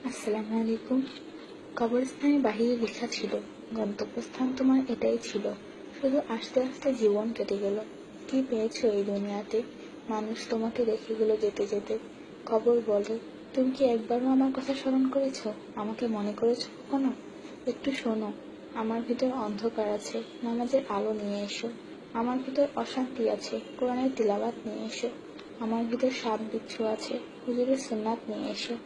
আসসালামু আলাইকুম। কবরস্থানের বাহিরে লেখা ছিল, গন্তব্যস্থান তোমার এটাই ছিল, শুধু আস্তে আস্তে জীবন কেটে গেল। কি পেয়েছো এই দুনিয়াতে? মানুষ তোমাকে রেখে গেল যেতে যেতে। কবর বলে, তুমি কি একবারও আমার কথা স্মরণ করেছো? আমাকে মনে করেছো কখনো? একটু শোনো, আমার ভিতর অন্ধকার আছে, নামাজের আলো নিয়ে এসো। আমার ভিতর অশান্তি আছে, কোরআনের তিলাওয়াত নিয়ে এসো। আমার ভিতর সাপ বিচ্ছু আছে, হুজুরের সুন্নাত নিয়ে এসো।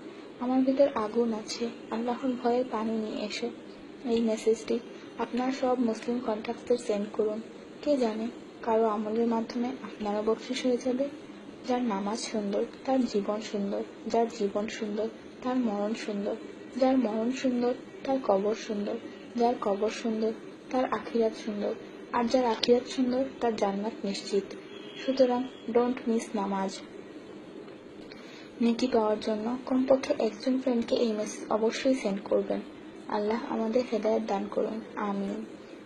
আমার ভিতর আগুন আছে, আল্লাহর ভয়ে পানি নিয়ে এসো। এই মেসেজটি আপনার সব মুসলিম কন্ট্যাক্টদের সেন্ড করুন। কে জানে, কারো আমলের মাধ্যমে আপনারও বকশিশ হয়ে যাবে। যার নামাজ সুন্দর তার জীবন সুন্দর, যার জীবন সুন্দর তার মরণ সুন্দর, যার মরণ সুন্দর তার কবর সুন্দর, যার কবর সুন্দর তার আখিরাত সুন্দর, আর যার আখিরাত সুন্দর তার জান্নাত নিশ্চিত। সুতরাং ডোন্ট মিস নামাজ। নেকি পাওয়ার জন্য কমপক্ষে একজন ফ্রেন্ডকে এই মেসেজ অবশ্যই সেন্ড করবেন। আল্লাহ আমাদের হেদায়েত দান করুন, আমিন।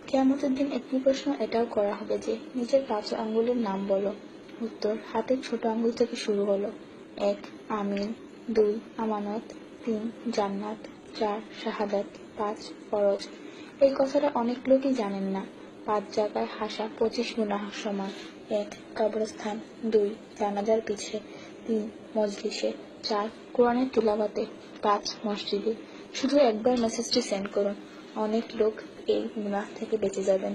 কিয়ামতের দিন একটি প্রশ্ন এটাও করা হবে যে, নিজের 5 আঙ্গুলের নাম বলো। উত্তর, হাতের ছোট আঙ্গুল থেকে শুরু হলো। 1 আমিন, 2 আমানত, 3 জান্নাত, 4 শাহাদাত, 5 ফরজ। এই কথাটা অনেক লোকই জানেন না। 5 জায়গায় হাসা 25 গুনাহ সমান। 1 কবরস্থান, 2 জানাজার পিছে, 3 মজলিসে, 4 কোরআনের তিলাওয়াতে, 5 মসজিদে। শুধু একবার মেসেজটি সেন্ড করুন, অনেক লোক এই গুনাহ থেকে বেঁচে যাবেন।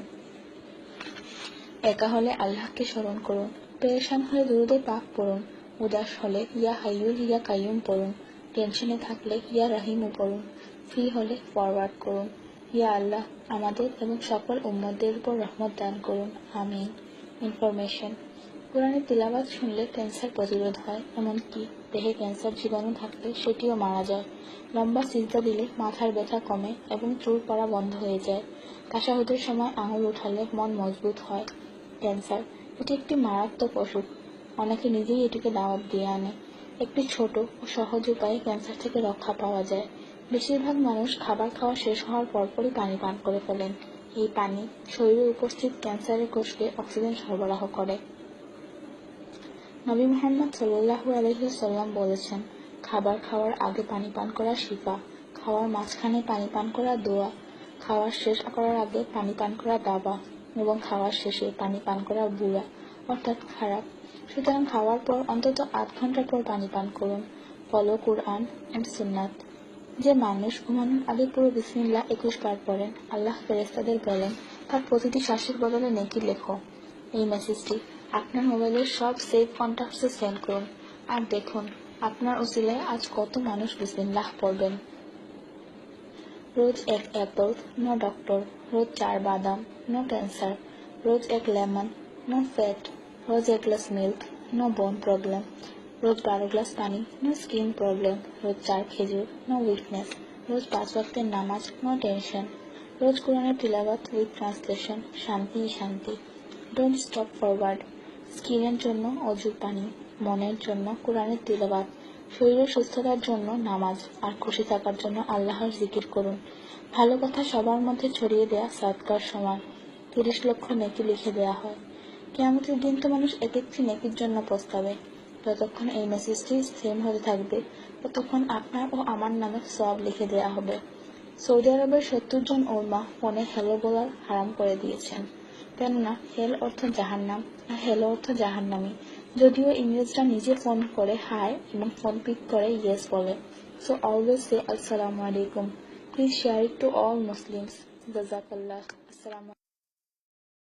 একা হলে আল্লাহকে স্মরণ করুন, পেরেশান হলে দুরূদে পাক পড়ুন, উদাস হলে ইয়া হাইয়ুল ইয়া কাইয়ুম পড়ুন, টেনশনে থাকলে ইয়া রাহিমও পড়ুন, ফ্রি হলে ফরওয়ার্ড করুন, ইয়া আল্লাহ আমাদের এবং সকল উম্মতদের উপর রহমত দান করুন, আমিন। ইনফরমেশন: কোরআনের তিলাওয়াত শুনলে ক্যান্সার প্রতিরোধ হয়, এমনকি দেহে ক্যান্সার জীবাণু থাকলে সেটিও মারা যায়। লম্বা সিজদা দিলে মাথার ব্যথা কমে এবং চুল পড়া বন্ধ হয়ে যায়। তাশাহুদের সময় আঙুল উঠালে মন মজবুত হয়। ক্যান্সার, এটি একটি মারাত্মক অসুখ। অনেকে নিজেই এটিকে দাওয়াত দিয়ে আনে। একটি ছোট ও সহজ উপায়ে ক্যান্সার থেকে রক্ষা পাওয়া যায়। বেশিরভাগ মানুষ খাবার খাওয়া শেষ হওয়ার পরপরই পানি পান করে ফেলেন। এই পানি শরীরে উপস্থিত ক্যান্সারের কোষকে অক্সিজেন সরবরাহ করে। নবী মুহাম্মদ সাল্লাল্লাহু আলাইহি ওয়াসাল্লাম বলেছেন, খাবার খাওয়ার আগে পানি পান করা শিফা, খাওয়ার মাঝখানে পানি পান করা দোয়া, খাওয়ার শেষ করার আগে পানি পান করা দাবা এবং খাওয়ার শেষে পানি পান করা বুড়া অর্থাৎ খারাপ। সুতরাং খাওয়ার পর অন্তত 8 ঘন্টা পর পানি পান করুন। ফলো কুরআন এন্ড সুন্নাত। যে মানুষ ঘুমানোর আগে পুরো বিসমিল্লাহ 21 বার পড়েন, আল্লাহ ফেরেশতাদের বলেন তার প্রতিটি শ্বাসের বদলে নেকি লেখো। এই মেসেজটি আপনার মোবাইলের সব সেভ কন্টাক্টসে সেন্ড করুন, আর দেখুন আপনার উসিলায় আজ কত মানুষ বিসমিল্লাহ পড়বেন। রোজ 1 অ্যাপল, নো ডক্টর। রোজ 4 বাদাম, নো ক্যান্সার। রোজ 1 লেমন, নো ফ্যাট। রোজ 1 গ্লাস মিল্ক, নো বোন প্রবলেম। রোজ 12 গ্লাস পানি, নো স্কিন প্রবলেম। রোজ 4 খেজুর, নো উইকনেস। রোজ 5 ওয়াক্তের নামাজ, নো টেনশন। রোজ কোরআনের তিলাওয়াত উইথ ট্রান্সলেশন, শান্তি শান্তি। Don't stop forward. স্কিনের জন্য অজুর পানি, মনের জন্য কোরআনের তিলাওয়াত, শরীরের সুস্থতার জন্য নামাজ, আর খুশি থাকার জন্য আল্লাহর জিকির করুন। ভালো কথা সবার মধ্যে ছড়িয়ে দেয়া সাদকার সমান। 30 লক্ষ নেকি লিখে দেয়া হয়। কিয়ামতের দিন তো মানুষ এক একটি নেকির জন্য পস্তাবে। যতক্ষণ এই মেসেজটি সেম হতে থাকবে, ততক্ষণ আপনার ও আমার নামে সওয়াব লিখে দেয়া হবে। সৌদি আরবের 70 জন ওলমা ফোনে হ্যালো বলার হারাম করে দিয়েছেন, কেননা হেল অর্থ জাহান্নাম আর হ্যালো অর্থ জাহান্নামী। যদিও ইংরেজরা নিজে ফোন করে হাই এবং ফোন পিক করে ইয়েস বলে। সো অলওয়েজ সে আসসালামু আলাইকুম। Please share it to all Muslims. জাযাকাল্লাহ। আসসালামু